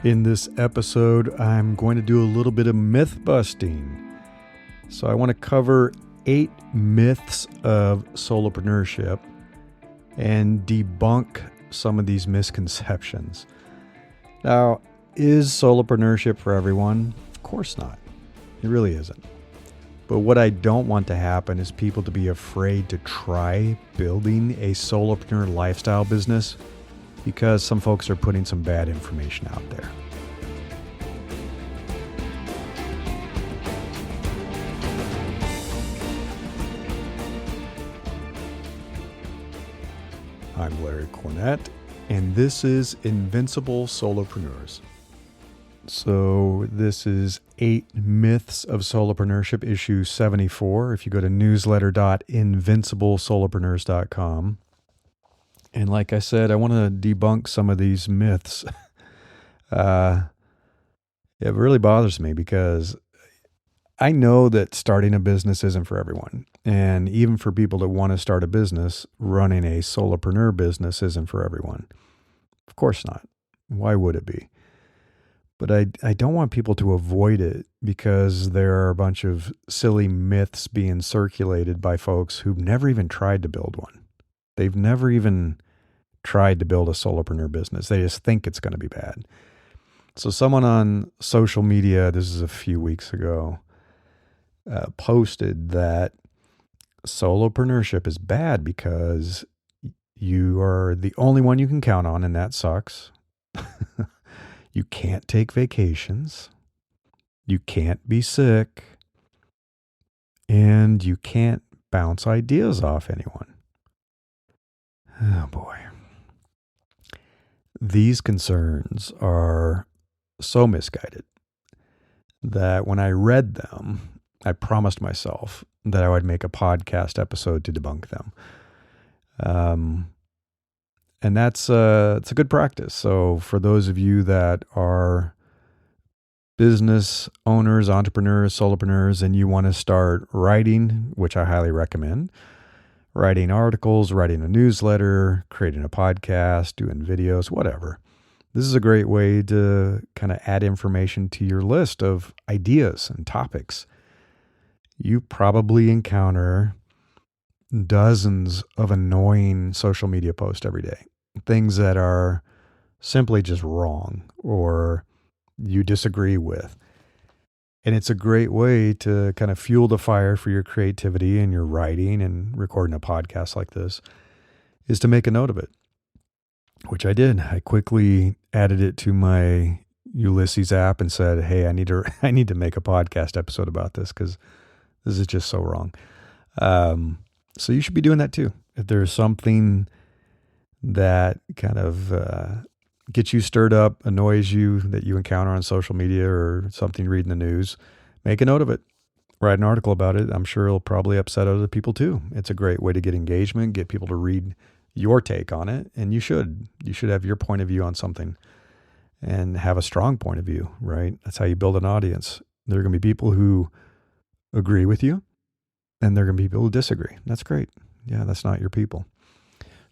In this episode, I'm going to do a little bit of myth busting. So I want to cover 8 myths of solopreneurship and debunk some of these misconceptions. Now, is solopreneurship for everyone? Of course not. It really isn't. But what I don't want to happen is people to be afraid to try building a solopreneur lifestyle business because some folks are putting some bad information out there. I'm Larry Cornett, and this is Invincible Solopreneurs. So this is 8 Myths of Solopreneurship, issue 74. If you go to newsletter.invinciblesolopreneurs.com. And like I said, I want to debunk some of these myths. It really bothers me because I know that starting a business isn't for everyone. And even for people that want to start a business, running a solopreneur business isn't for everyone. Of course not. Why would it be? But I don't want people to avoid it because there are a bunch of silly myths being circulated by folks who've never even tried to build one. They've never even tried to build a solopreneur business. They just think it's going to be bad. So someone on social media, this is a few weeks ago, posted that solopreneurship is bad because you are the only one you can count on, and that sucks. You can't take vacations. You can't be sick. And you can't bounce ideas off anyone. Oh boy. These concerns are so misguided that when I read them, I promised myself that I would make a podcast episode to debunk them. And it's a good practice. So for those of you that are business owners, entrepreneurs, solopreneurs, and you want to start writing, which I highly recommend, writing articles, writing a newsletter, creating a podcast, doing videos, whatever. This is a great way to kind of add information to your list of ideas and topics. You probably encounter dozens of annoying social media posts every day. Things that are simply just wrong or you disagree with. And it's a great way to kind of fuel the fire for your creativity and your writing and recording a podcast like this is to make a note of it, which I did. I quickly added it to my Ulysses app and said, hey, I need to make a podcast episode about this because this is just so wrong. So you should be doing that too. If there's something that kind of gets you stirred up, annoys you, that you encounter on social media or something reading the news, make a note of it. Write an article about it. I'm sure it'll probably upset other people too. It's a great way to get engagement, get people to read your take on it. And you should have your point of view on something and have a strong point of view, right? That's how you build an audience. There are going to be people who agree with you and there are going to be people who disagree. That's great. Yeah, that's not your people.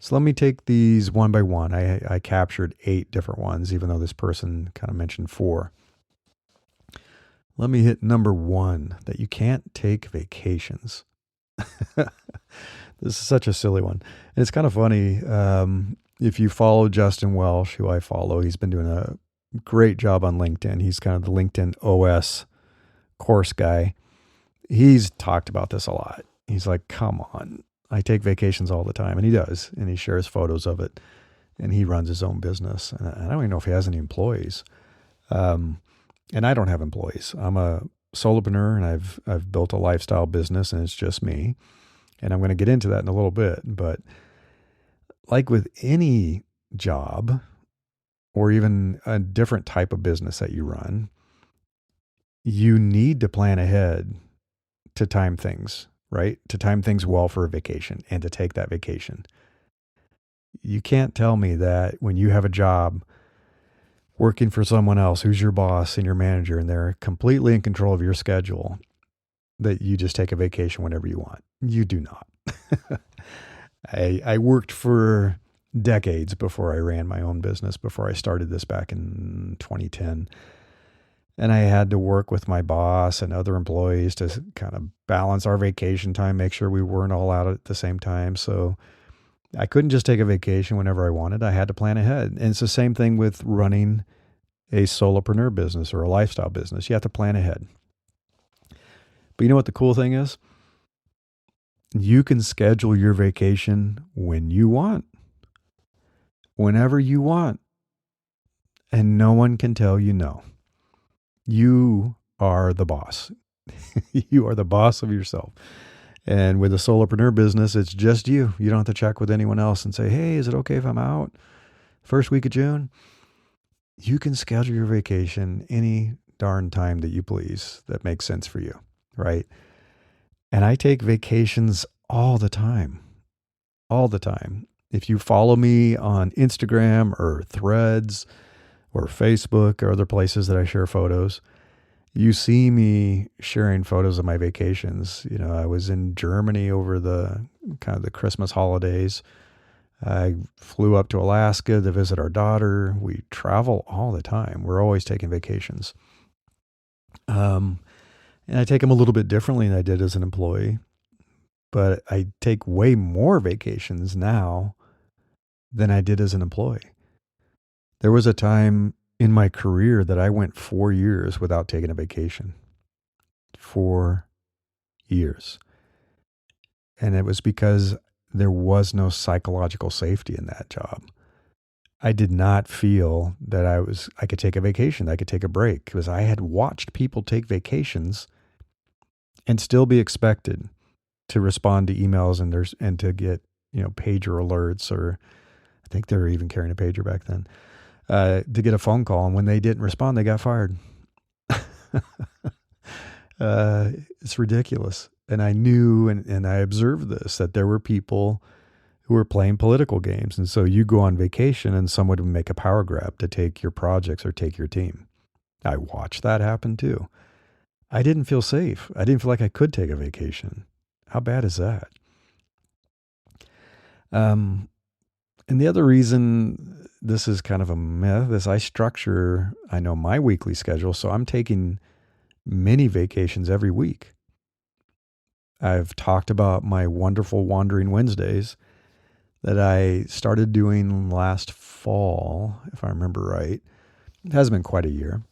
So let me take these one by one. I captured 8 different ones, even though this person kind of mentioned 4. Let me hit number 1, that you can't take vacations. This is such a silly one. And it's kind of funny. If you follow Justin Welsh, who I follow, he's been doing a great job on LinkedIn. He's kind of the LinkedIn OS course guy. He's talked about this a lot. He's like, come on. I take vacations all the time, and he does, and he shares photos of it, and he runs his own business. And I don't even know if he has any employees. And I don't have employees. I'm a solopreneur, and I've built a lifestyle business, and it's just me. And I'm going to get into that in a little bit. But like with any job or even a different type of business that you run, you need to plan ahead to time things. Right? To time things well for a vacation and to take that vacation. You can't tell me that when you have a job working for someone else who's your boss and your manager and they're completely in control of your schedule, that you just take a vacation whenever you want. You do not. I worked for decades before I ran my own business, before I started this back in 2010. And I had to work with my boss and other employees to kind of balance our vacation time, make sure we weren't all out at the same time. So I couldn't just take a vacation whenever I wanted. I had to plan ahead. And it's the same thing with running a solopreneur business or a lifestyle business. You have to plan ahead. But you know what the cool thing is? You can schedule your vacation when you want, whenever you want, and no one can tell you no. You are the boss. You are the boss of yourself. And with a solopreneur business, it's just you. You don't have to check with anyone else and say, hey, is it okay if I'm out first week of June? You can schedule your vacation any darn time that you please that makes sense for you, right? And I take vacations all the time, all the time. If you follow me on Instagram or Threads or Facebook or other places that I share photos, you see me sharing photos of my vacations. You know, I was in Germany over the kind of the Christmas holidays. I flew up to Alaska to visit our daughter. We travel all the time. We're always taking vacations. And I take them a little bit differently than I did as an employee, but I take way more vacations now than I did as an employee. There was a time in my career that I went 4 years without taking a vacation. 4 years. And it was because there was no psychological safety in that job. I did not feel that I could take a vacation, I could take a break, because I had watched people take vacations and still be expected to respond to emails and to get, pager alerts, or I think they were even carrying a pager back then, to get a phone call. And when they didn't respond, they got fired. It's ridiculous. And I knew, and I observed this, that there were people who were playing political games. And so you go on vacation and someone would make a power grab to take your projects or take your team. I watched that happen too. I didn't feel safe. I didn't feel like I could take a vacation. How bad is that? And the other reason this is kind of a myth is I know my weekly schedule, so I'm taking many vacations every week. I've talked about my wonderful Wandering Wednesdays that I started doing last fall, if I remember right. It hasn't been quite a year,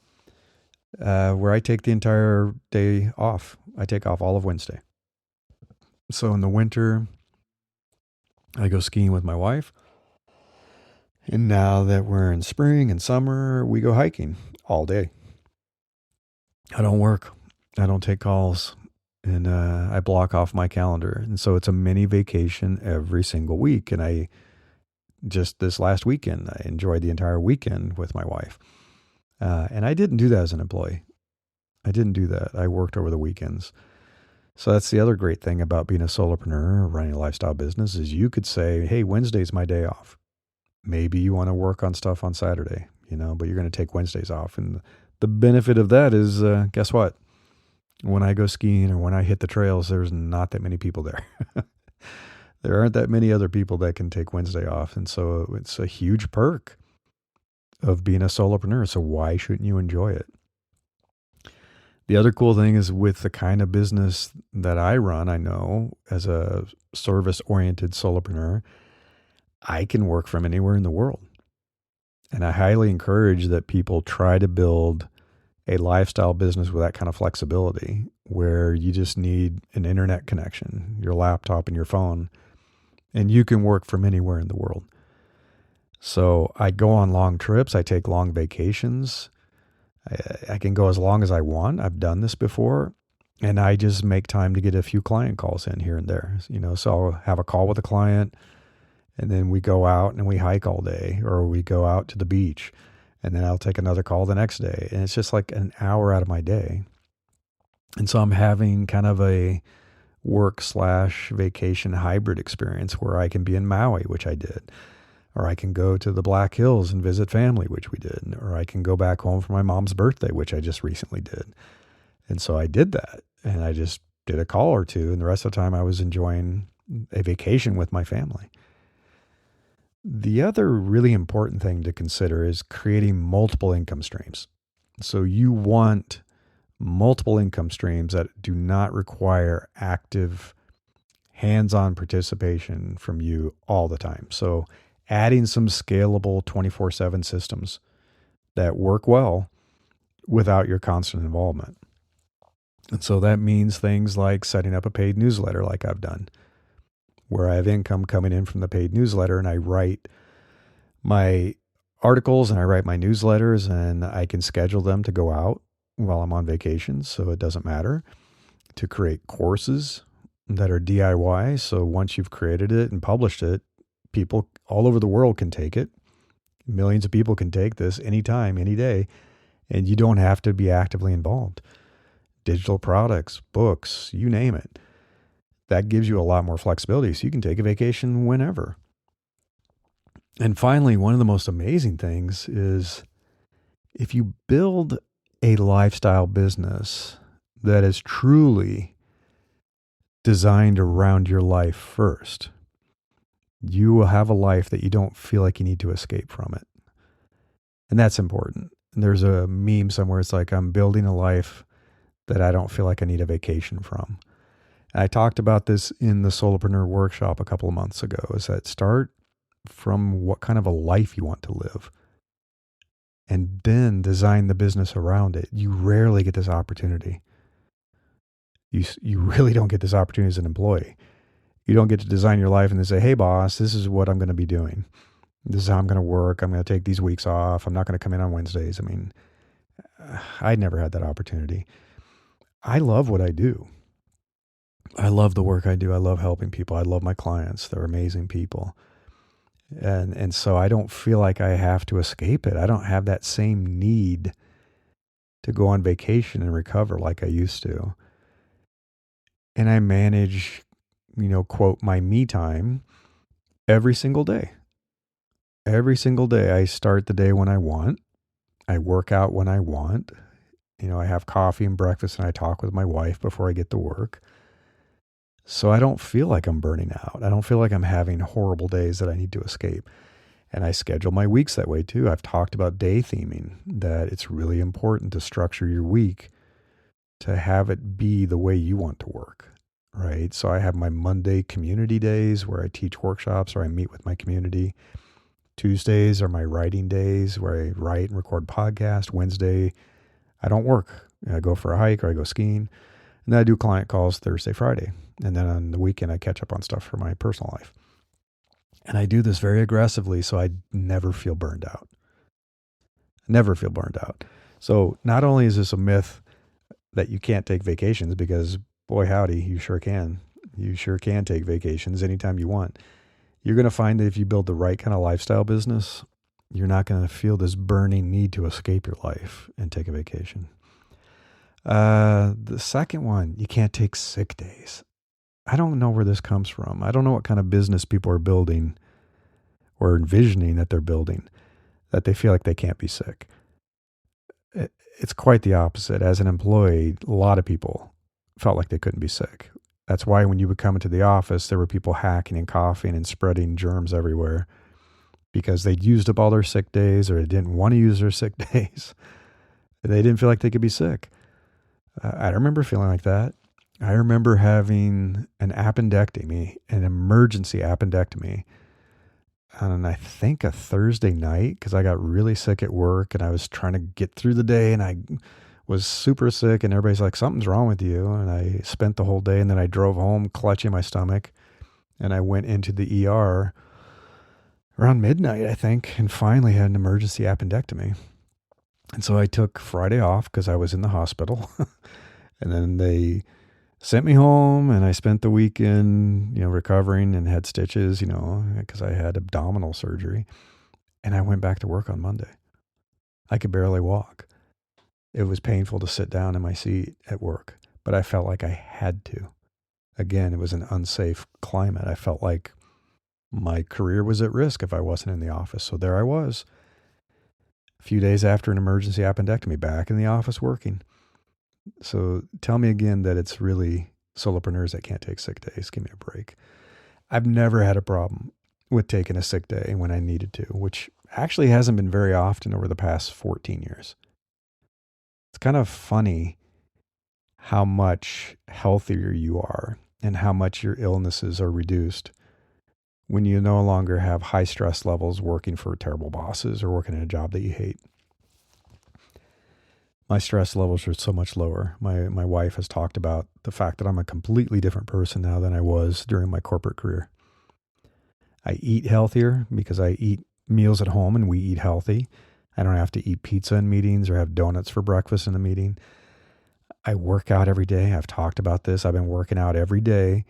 where I take the entire day off. I take off all of Wednesday. So in the winter, I go skiing with my wife. And now that we're in spring and summer, we go hiking all day. I don't work. I don't take calls. And I block off my calendar. And so it's a mini vacation every single week. And just this last weekend, I enjoyed the entire weekend with my wife. And I didn't do that as an employee. I didn't do that. I worked over the weekends. So that's the other great thing about being a solopreneur or running a lifestyle business is you could say, hey, Wednesday's my day off. Maybe you want to work on stuff on Saturday, but you're going to take Wednesdays off. And the benefit of that is, guess what? When I go skiing or when I hit the trails, there's not that many people there. There aren't that many other people that can take Wednesday off. And so it's a huge perk of being a solopreneur. So why shouldn't you enjoy it? The other cool thing is with the kind of business that I run, I know as a service-oriented solopreneur, I can work from anywhere in the world. And I highly encourage that people try to build a lifestyle business with that kind of flexibility where you just need an internet connection, your laptop and your phone, and you can work from anywhere in the world. So I go on long trips. I take long vacations. I can go as long as I want. I've done this before, and I just make time to get a few client calls in here and there. So I'll have a call with a client, and then we go out and we hike all day, or we go out to the beach, and then I'll take another call the next day. And it's just like an hour out of my day. And so I'm having kind of a work/vacation hybrid experience where I can be in Maui, which I did, or I can go to the Black Hills and visit family, which we did, or I can go back home for my mom's birthday, which I just recently did. And so I did that, and I just did a call or two, and the rest of the time I was enjoying a vacation with my family. The other really important thing to consider is creating multiple income streams. So you want multiple income streams that do not require active hands-on participation from you all the time. So adding some scalable 24/7 systems that work well without your constant involvement. And so that means things like setting up a paid newsletter like I've done, where I have income coming in from the paid newsletter and I write my articles and I write my newsletters and I can schedule them to go out while I'm on vacation, so it doesn't matter. To create courses that are DIY, so once you've created it and published it, people all over the world can take it. Millions of people can take this anytime, any day, and you don't have to be actively involved. Digital products, books, you name it. That gives you a lot more flexibility, so you can take a vacation whenever. And finally, one of the most amazing things is if you build a lifestyle business that is truly designed around your life first, you will have a life that you don't feel like you need to escape from it. And that's important. And there's a meme somewhere. It's like, I'm building a life that I don't feel like I need a vacation from. And I talked about this in the Solopreneur workshop a couple of months ago, is that start from what kind of a life you want to live and then design the business around it. You rarely get this opportunity. You really don't get this opportunity as an employee. You don't get to design your life and then say, hey, boss, this is what I'm going to be doing. This is how I'm going to work. I'm going to take these weeks off. I'm not going to come in on Wednesdays. I mean, I never had that opportunity. I love what I do. I love the work I do. I love helping people. I love my clients. They're amazing people. And so I don't feel like I have to escape it. I don't have that same need to go on vacation and recover like I used to. And I manage, quote, my me time every single day. Every single day I start the day when I want. I work out when I want. I have coffee and breakfast and I talk with my wife before I get to work. So I don't feel like I'm burning out. I don't feel like I'm having horrible days that I need to escape. And I schedule my weeks that way too. I've talked about day theming, that it's really important to structure your week to have it be the way you want to work, right? So I have my Monday community days where I teach workshops or I meet with my community. Tuesdays are my writing days where I write and record podcasts. Wednesday, I don't work. I go for a hike or I go skiing. And then I do client calls Thursday, Friday. And then on the weekend, I catch up on stuff for my personal life. And I do this very aggressively so I never feel burned out. Never feel burned out. So not only is this a myth that you can't take vacations, because boy, howdy, you sure can. You sure can take vacations anytime you want. You're going to find that if you build the right kind of lifestyle business, you're not going to feel this burning need to escape your life and take a vacation. The second one, you can't take sick days. I don't know where this comes from. I don't know what kind of business people are building or envisioning that they're building, that they feel like they can't be sick. It's quite the opposite. As an employee, a lot of people felt like they couldn't be sick. That's why when you would come into the office, there were people hacking and coughing and spreading germs everywhere because they'd used up all their sick days or they didn't want to use their sick days. They didn't feel like they could be sick. I remember feeling like that. I remember having an appendectomy, an emergency appendectomy, on I think a Thursday night because I got really sick at work and I was trying to get through the day and I was super sick and everybody's like, something's wrong with you. And I spent the whole day and then I drove home clutching my stomach and I went into the ER around midnight, I think, and finally had an emergency appendectomy. And so I took Friday off because I was in the hospital and then they sent me home and I spent the weekend, recovering and had stitches, because I had abdominal surgery. And I went back to work on Monday. I could barely walk. It was painful to sit down in my seat at work, but I felt like I had to. Again, it was an unsafe climate. I felt like my career was at risk if I wasn't in the office. So there I was, a few days after an emergency appendectomy, back in the office working. So tell me again that it's really solopreneurs that can't take sick days. Give me a break. I've never had a problem with taking a sick day when I needed to, which actually hasn't been very often over the past 14 years. It's kind of funny how much healthier you are and how much your illnesses are reduced when you no longer have high stress levels working for terrible bosses or working in a job that you hate. My stress levels are so much lower. My wife has talked about the fact that I'm a completely different person now than I was during my corporate career. I eat healthier because I eat meals at home and we eat healthy. I don't have to eat pizza in meetings or have donuts for breakfast in a meeting. I work out every day. I've talked about this. I've been working out every day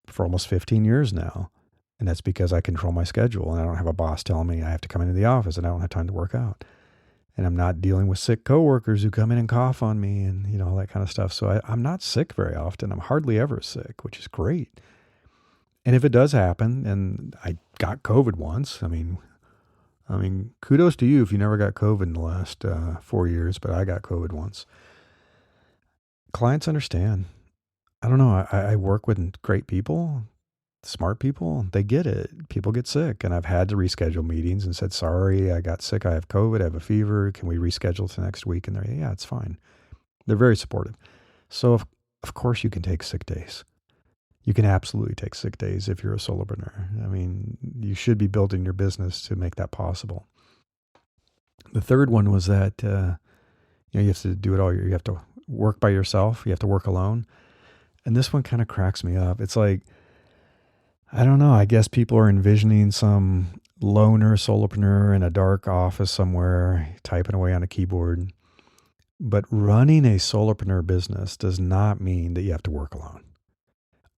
for almost 15 years now. And that's because I control my schedule and I don't have a boss telling me I have to come into the office and I don't have time to work out. And I'm not dealing with sick coworkers who come in and cough on me and, all that kind of stuff. So I'm not sick very often. I'm hardly ever sick, which is great. And if it does happen, and I got COVID once, I mean, kudos to you if you never got COVID in the last 4 years, but I got COVID once. Clients understand. I don't know. I work with great people, smart people. They get it. People get sick. And I've had to reschedule meetings and said, sorry, I got sick. I have COVID. I have a fever. Can we reschedule to next week? And they're, yeah, it's fine. They're very supportive. So of course you can take sick days. You can absolutely take sick days if you're a solopreneur. I mean, you should be building your business to make that possible. The third one was that, you have to do it all. You have to work by yourself. You have to work alone. And this one kind of cracks me up. It's like, I don't know. I guess people are envisioning some loner solopreneur in a dark office somewhere, typing away on a keyboard. But running a solopreneur business does not mean that you have to work alone.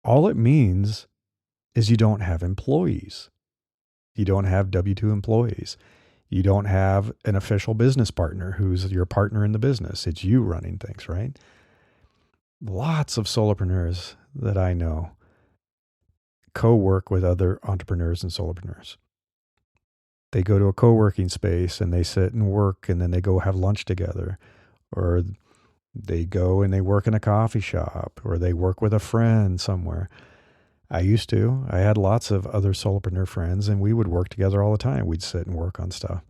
All it means is you don't have employees. You don't have W-2 employees. You don't have an official business partner who's your partner in the business. It's you running things, right? Lots of solopreneurs that I know co-work with other entrepreneurs and solopreneurs. They go to a co-working space and they sit and work and then they go have lunch together, or they go and they work in a coffee shop, or they work with a friend somewhere. I had lots of other solopreneur friends and we would work together all the time. We'd sit and work on stuff.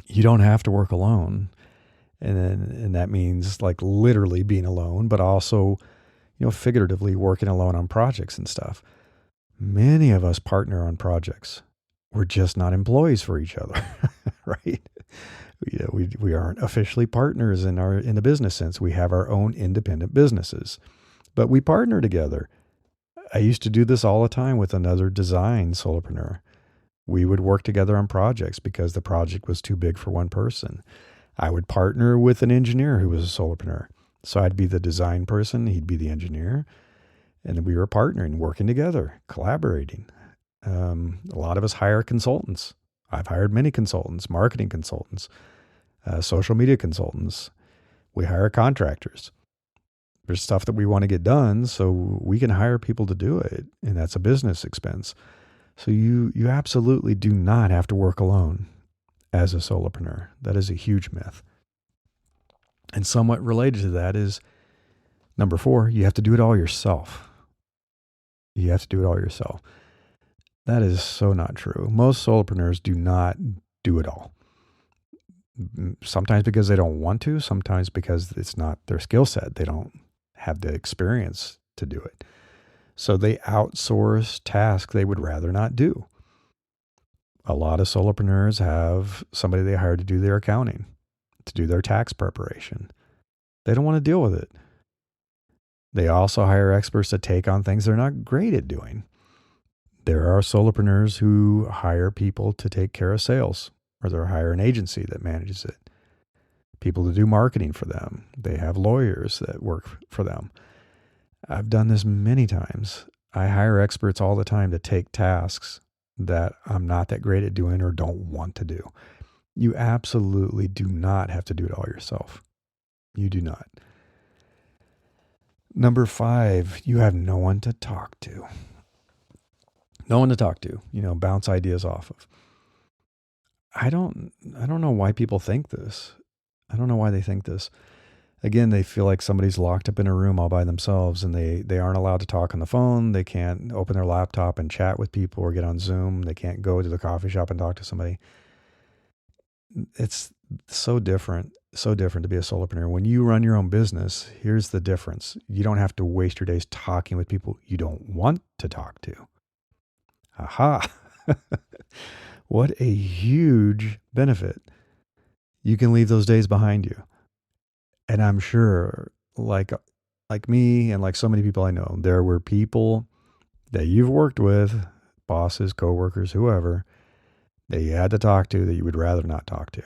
You don't have to work alone. And that means like literally being alone, but also, figuratively working alone on projects and stuff. Many of us partner on projects. We're just not employees for each other, right? We aren't officially partners in the business sense. We have our own independent businesses, but we partner together. I used to do this all the time with another design solopreneur. We would work together on projects because the project was too big for one person. I would partner with an engineer who was a solopreneur. So I'd be the design person, he'd be the engineer, and we were partnering, working together, collaborating. A lot of us hire consultants. I've hired many consultants, marketing consultants, social media consultants. We hire contractors. There's stuff that we want to get done, so we can hire people to do it, and that's a business expense. So you absolutely do not have to work alone as a solopreneur. That is a huge myth. And somewhat related to that is number 4, you have to do it all yourself. You have to do it all yourself. That is so not true. Most solopreneurs do not do it all. Sometimes because they don't want to, sometimes because it's not their skill set. They don't have the experience to do it. So they outsource tasks they would rather not do. A lot of solopreneurs have somebody they hire to do their accounting, to do their tax preparation. They don't want to deal with it. They also hire experts to take on things they're not great at doing. There are solopreneurs who hire people to take care of sales, or they hire an agency that manages it. People to do marketing for them. They have lawyers that work for them. I've done this many times. I hire experts all the time to take tasks that I'm not that great at doing or don't want to do. You absolutely do not have to do it all yourself. You do not. Number 5, you have no one to talk to. No one to talk to, bounce ideas off of. I don't know why people think this. I don't know why they think this. Again, they feel like somebody's locked up in a room all by themselves, and they aren't allowed to talk on the phone. They can't open their laptop and chat with people or get on Zoom. They can't go to the coffee shop and talk to somebody. It's so different to be a solopreneur. When you run your own business, here's the difference. You don't have to waste your days talking with people you don't want to talk to. Aha. What a huge benefit. You can leave those days behind you. And I'm sure, like me and like so many people I know, there were people that you've worked with, bosses, coworkers, whoever, that you had to talk to that you would rather not talk to.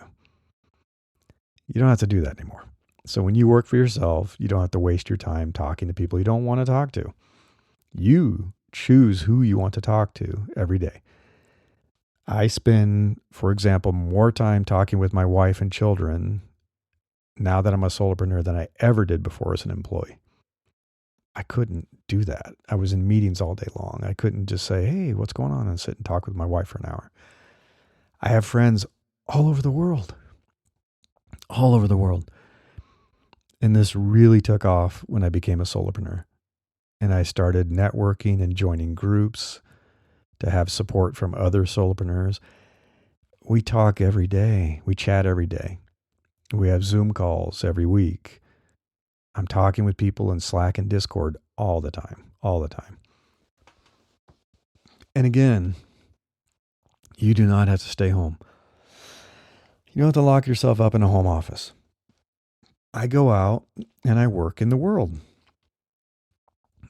You don't have to do that anymore. So when you work for yourself, you don't have to waste your time talking to people you don't want to talk to. You choose who you want to talk to every day. I spend, for example, more time talking with my wife and children now that I'm a solopreneur than I ever did before as an employee. I couldn't do that. I was in meetings all day long. I couldn't just say, hey, what's going on? And sit and talk with my wife for an hour. I have friends all over the world. All over the world. And this really took off when I became a solopreneur. And I started networking and joining groups to have support from other solopreneurs. We talk every day. We chat every day. We have Zoom calls every week. I'm talking with people in Slack and Discord all the time. And again, you do not have to stay home. You don't have to lock yourself up in a home office. I go out and I work in the world.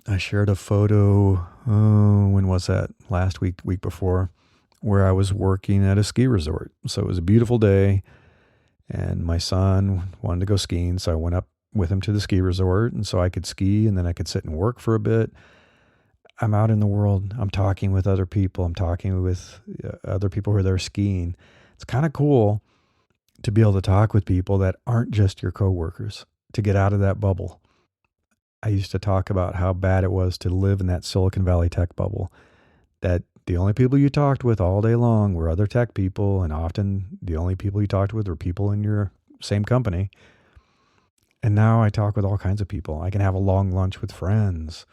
I shared a photo, when was that? Last week before, where I was working at a ski resort. So it was a beautiful day and my son wanted to go skiing. So I went up with him to the ski resort, and so I could ski and then I could sit and work for a bit. I'm out in the world. I'm talking with other people. I'm talking with other people who are there skiing. It's kind of cool to be able to talk with people that aren't just your coworkers, to get out of that bubble. I used to talk about how bad it was to live in that Silicon Valley tech bubble, that the only people you talked with all day long were other tech people, and often the only people you talked with were people in your same company. And now I talk with all kinds of people. I can have a long lunch with friends.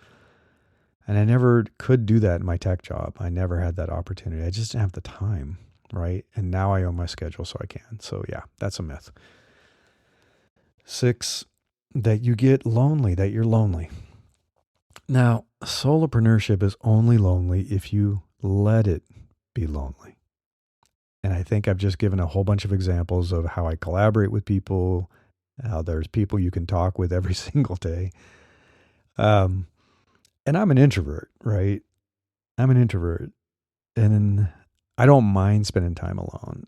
And I never could do that in my tech job. I never had that opportunity. I just didn't have the time, right? And now I own my schedule, so I can. So yeah, that's a myth. 6, that you get lonely, that you're lonely. Now, solopreneurship is only lonely if you let it be lonely. And I think I've just given a whole bunch of examples of how I collaborate with people, how there's people you can talk with every single day. And I'm an introvert, right? I'm an introvert. And I don't mind spending time alone.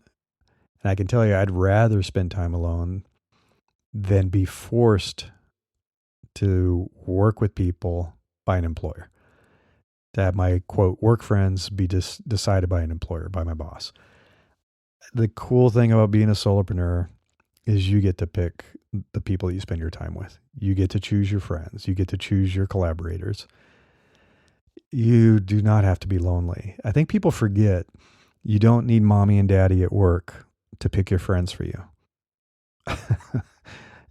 And I can tell you, I'd rather spend time alone than be forced to work with people by an employer. To have my, quote, work friends be decided by an employer, by my boss. The cool thing about being a solopreneur is you get to pick the people that you spend your time with. You get to choose your friends. You get to choose your collaborators. You do not have to be lonely. I think people forget you don't need mommy and daddy at work to pick your friends for you.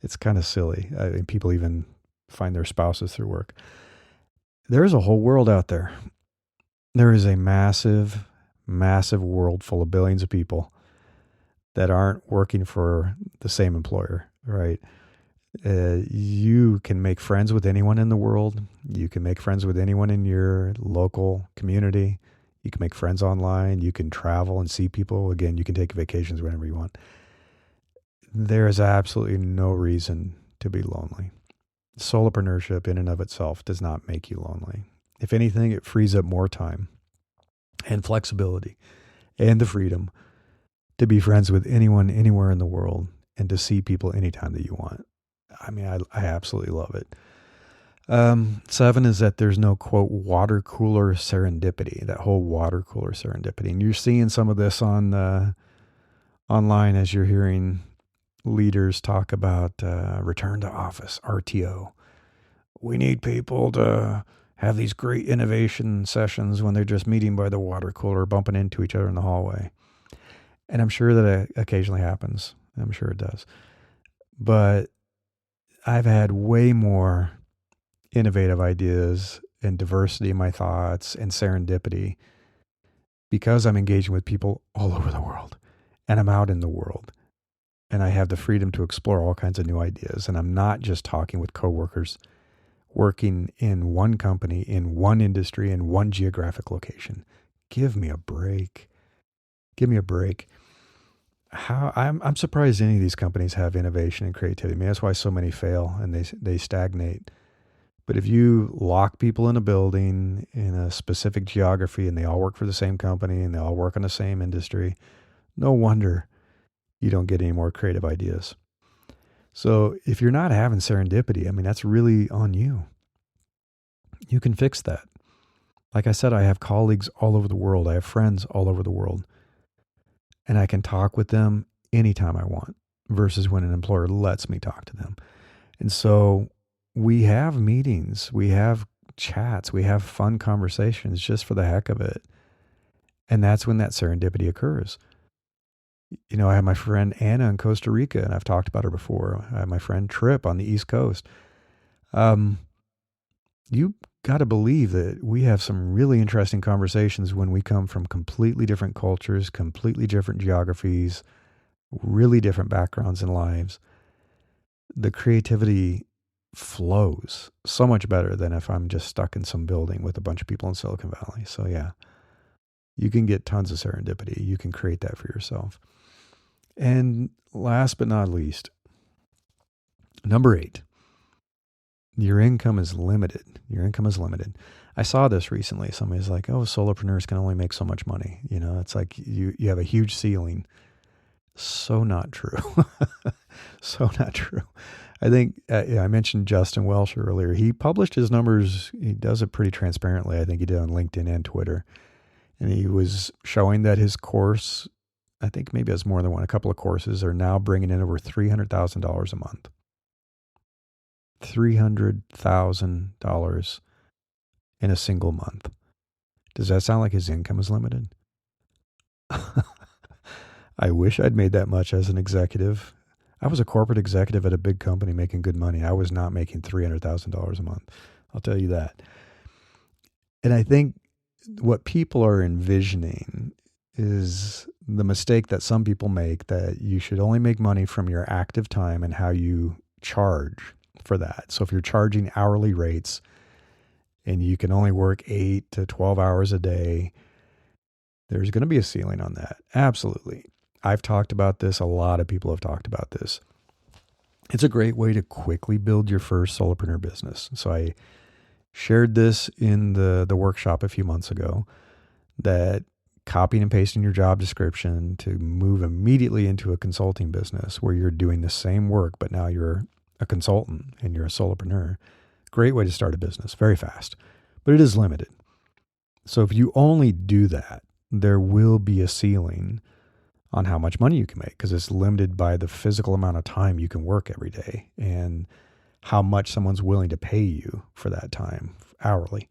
It's kind of silly. I mean, people even find their spouses through work. There's a whole world out there. There is a massive, massive world full of billions of people that aren't working for the same employer, right? You can make friends with anyone in the world. You can make friends with anyone in your local community. You can make friends online. You can travel and see people. Again, you can take vacations whenever you want. There is absolutely no reason to be lonely. Solopreneurship in and of itself does not make you lonely. If anything, it frees up more time and flexibility and the freedom to be friends with anyone, anywhere in the world, and to see people anytime that you want. I mean, I absolutely love it. 7 is that there's no, quote, water cooler serendipity, that whole water cooler serendipity. And you're seeing some of this on online as you're hearing leaders talk about return to office, RTO. We need people to have these great innovation sessions when they're just meeting by the water cooler, bumping into each other in the hallway. And I'm sure that it occasionally happens. I'm sure it does. But I've had way more innovative ideas and diversity in my thoughts and serendipity because I'm engaging with people all over the world and I'm out in the world and I have the freedom to explore all kinds of new ideas. And I'm not just talking with coworkers working in one company, in one industry, in one geographic location. Give me a break. Give me a break. I'm surprised any of these companies have innovation and creativity. I mean, that's why so many fail and they stagnate. But if you lock people in a building in a specific geography and they all work for the same company and they all work in the same industry, no wonder you don't get any more creative ideas. So if you're not having serendipity, I mean, that's really on you. You can fix that. Like I said, I have colleagues all over the world. I have friends all over the world. And I can talk with them anytime I want versus when an employer lets me talk to them. And so we have meetings, we have chats, we have fun conversations just for the heck of it. And that's when that serendipity occurs. You know, I have my friend Anna in Costa Rica, and I've talked about her before. I have my friend Trip on the East Coast. You got to believe that we have some really interesting conversations when we come from completely different cultures, completely different geographies, really different backgrounds and lives. The creativity flows so much better than if I'm just stuck in some building with a bunch of people in Silicon Valley. So yeah, you can get tons of serendipity. You can create that for yourself. And last but not least, number 8, your income is limited. Your income is limited. I saw this recently. Somebody's like, oh, solopreneurs can only make so much money. You know, it's like you have a huge ceiling. So not true. So not true. I think, I mentioned Justin Welsh earlier. He published his numbers. He does it pretty transparently. I think he did on LinkedIn and Twitter. And he was showing that his course, I think maybe has more than one, a couple of courses are now bringing in over $300,000 a month. $300,000 in a single month. Does that sound like his income is limited? I wish I'd made that much as an executive. I was a corporate executive at a big company making good money. I was not making $300,000 a month. I'll tell you that. And I think what people are envisioning is the mistake that some people make, that you should only make money from your active time and how you charge for that. So if you're charging hourly rates and you can only work 8 to 12 hours a day, there's going to be a ceiling on that. Absolutely. I've talked about this. A lot of people have talked about this. It's a great way to quickly build your first solopreneur business. So I shared this in the workshop a few months ago, that copying and pasting your job description to move immediately into a consulting business where you're doing the same work, but now you're a consultant and you're a solopreneur. Great way to start a business, very fast, but it is limited. So if you only do that, there will be a ceiling on how much money you can make, because it's limited by the physical amount of time you can work every day and how much someone's willing to pay you for that time hourly.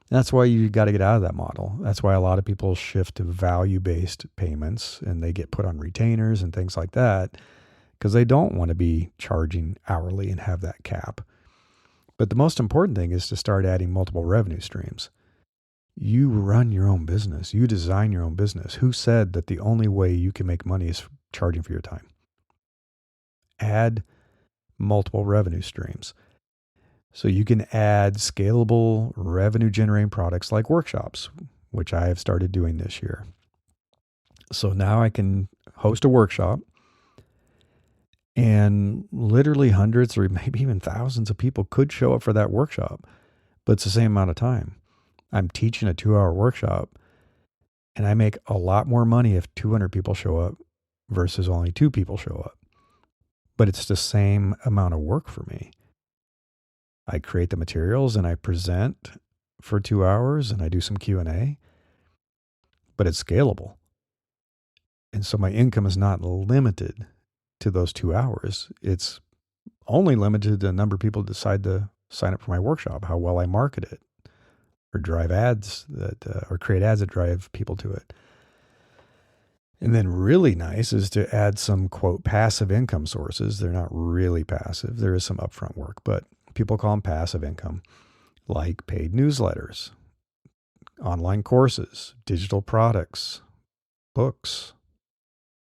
And that's why you got to get out of that model. That's why a lot of people shift to value-based payments and they get put on retainers and things like that, because they don't want to be charging hourly and have that cap. But the most important thing is to start adding multiple revenue streams. You run your own business. You design your own business. Who said that the only way you can make money is charging for your time? Add multiple revenue streams. So you can add scalable revenue generating products like workshops, which I have started doing this year. So now I can host a workshop and literally hundreds or maybe even thousands of people could show up for that workshop, but it's the same amount of time. I'm teaching a 2-hour workshop and I make a lot more money if 200 people show up versus only 2 people show up. But it's the same amount of work for me. I create the materials and I present for 2 hours and I do some Q&A, but it's scalable. And so my income is not limited to those 2 hours. It's only limited to the number of people decide to sign up for my workshop, how well I market it, or drive ads that, or create ads that drive people to it. And then really nice is to add some, quote, passive income sources. They're not really passive. There is some upfront work, but people call them passive income, like paid newsletters, online courses, digital products, books,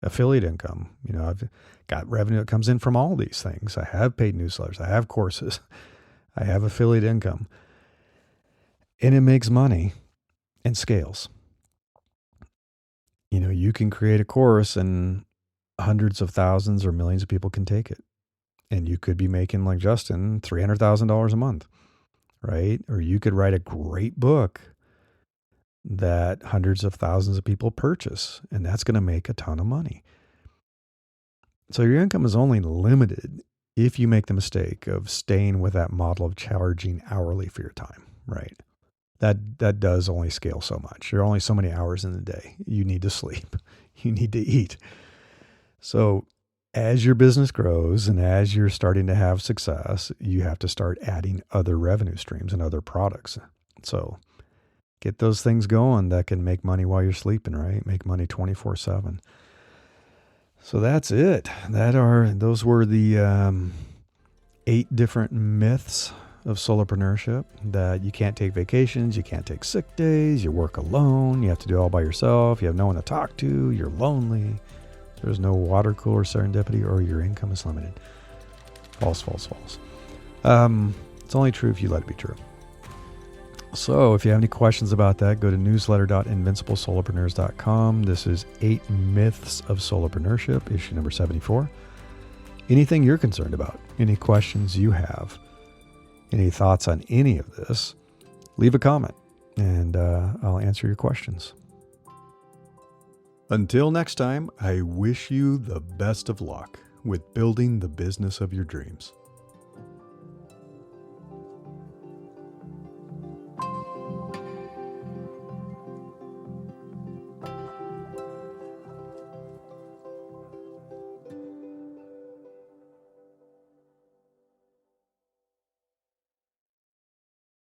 affiliate income. I've got revenue that comes in from all these things. I have paid newsletters. I have courses. I have affiliate income. And it makes money and scales. You can create a course and hundreds of thousands or millions of people can take it. And you could be making, like Justin, $300,000 a month, right? Or you could write a great book that hundreds of thousands of people purchase, and that's going to make a ton of money. So your income is only limited if you make the mistake of staying with that model of charging hourly for your time, right? That does only scale so much. There are only so many hours in the day. You need to sleep. You need to eat. So as your business grows and as you're starting to have success, you have to start adding other revenue streams and other products. So get those things going that can make money while you're sleeping, right? Make money 24/7. So that's it. Those were the 8 different myths of solopreneurship, that you can't take vacations, you can't take sick days, you work alone, you have to do it all by yourself, you have no one to talk to, you're lonely, there's no water cooler serendipity, or your income is limited. False, false, false. It's only true if you let it be true. So if you have any questions about that, go to newsletter.invinciblesolopreneurs.com. This is 8 Myths of Solopreneurship, issue number 74. Anything you're concerned about, any questions you have, any thoughts on any of this, leave a comment and I'll answer your questions. Until next time, I wish you the best of luck with building the business of your dreams.